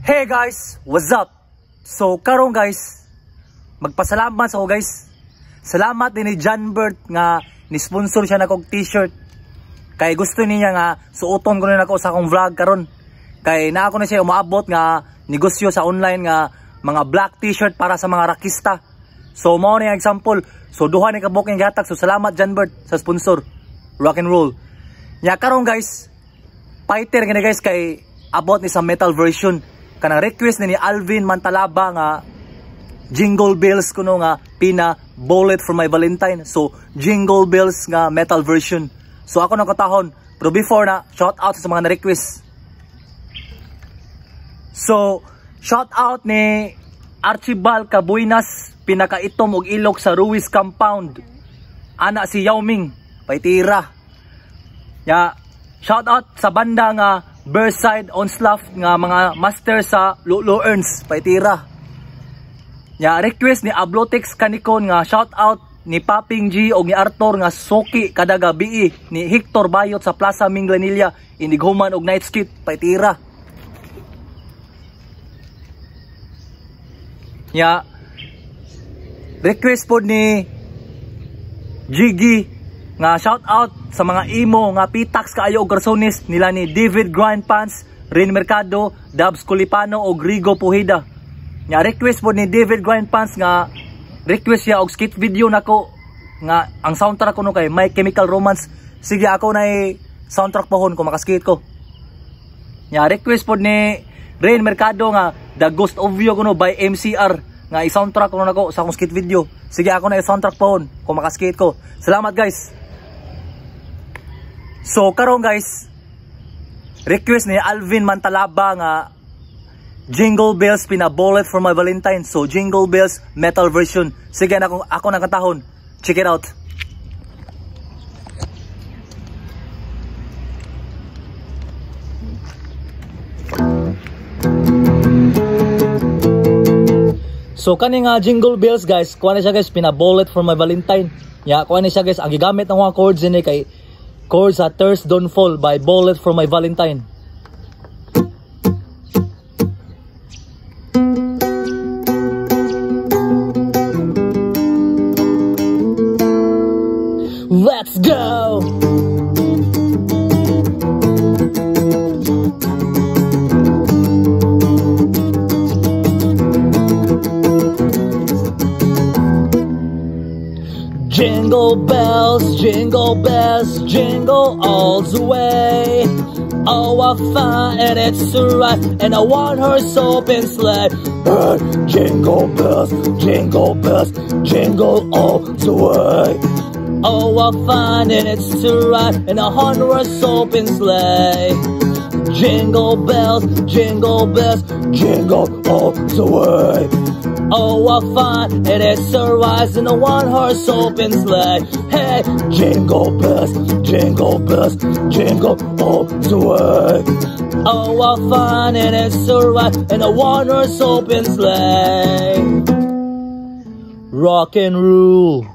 Hey guys, what's up? So karon guys, magpasalamat sa ako guys. Salamat din ni John Bert nga ni-sponsor siya na kog t-shirt. Kay gusto niya nga suoton ko na ako sa akong vlog karon. Kay na ako na siya umaabot nga negosyo sa online nga mga black t-shirt para sa mga rakista. So mao ni example. So duha ni ka booking gatak. So salamat John Bert sa sponsor. Rock and roll. Nya karon guys, fighter gani guys kay abot ni sa metal version. Kanang request ni Alvin Mantalaba nga Jingle Bells kuno nga pina bullet for my Valentine. So Jingle Bells nga metal version. So ako nakatahon. Pero before na, shout out sa mga na-request. So shout out ni Archibald Cabuinas, pinakaitom og ilok sa Ruiz Compound. Ana si Yao Ming, paitira. Ya, shout out sa banda nga Bearside Onslaff nga mga master sa Lolo Earns, paitira. Ya, request ni Ablotex Canicon nga shout out ni Paping G o ni Arthur nga Soki kada gabi ni Hector Bayot sa Plaza Minglanilla inighuman og night skit, paitira. Ya, request po ni Jiggy nga shout out sa mga imo nga pitax kaayo og garsones nila ni David Grind Pants, Rin Mercado, Dabs Culipano og Rigo Pujida. Nya request po ni David Grind Pants nga request siya og skit video nako nga ang soundtrack ko no kay My Chemical Romance. Sige ako na soundtrack pohon ko makaskit ko. Nya request po ni Rin Mercado nga The Ghost of You kuno by MCR nga i-soundtrack ko nako sa akong skit video. Sige ako na i-soundtrack pohon ko makaskit ko. Salamat guys. So karon guys, request ni Alvin Mantalaba nga Jingle Bells pina bullet for my Valentine. So Jingle Bells metal version. Sige na ako nakatahon. Check it out. So kani nga Jingle Bells guys, kuha na siya guys pina bullet for my Valentine. Ya, kuha na siya guys, ang gigamit ng mga chords ni kay chords sa Thirst Don't Fall by Bullet for my Valentine. Let's go! Jingle bells, jingle all the way. Oh, I find it's right, and I want her open sleigh. Jingle bells, jingle all the way. Oh, I find it's right, and I want her open sleigh. Jingle bells, jingle all the way. Oh, I find it is a rise in a one-horse open sleigh. Hey, jingle bells, jingle all the way. Oh, I find it is a rise in a one-horse open sleigh. Rock and roll.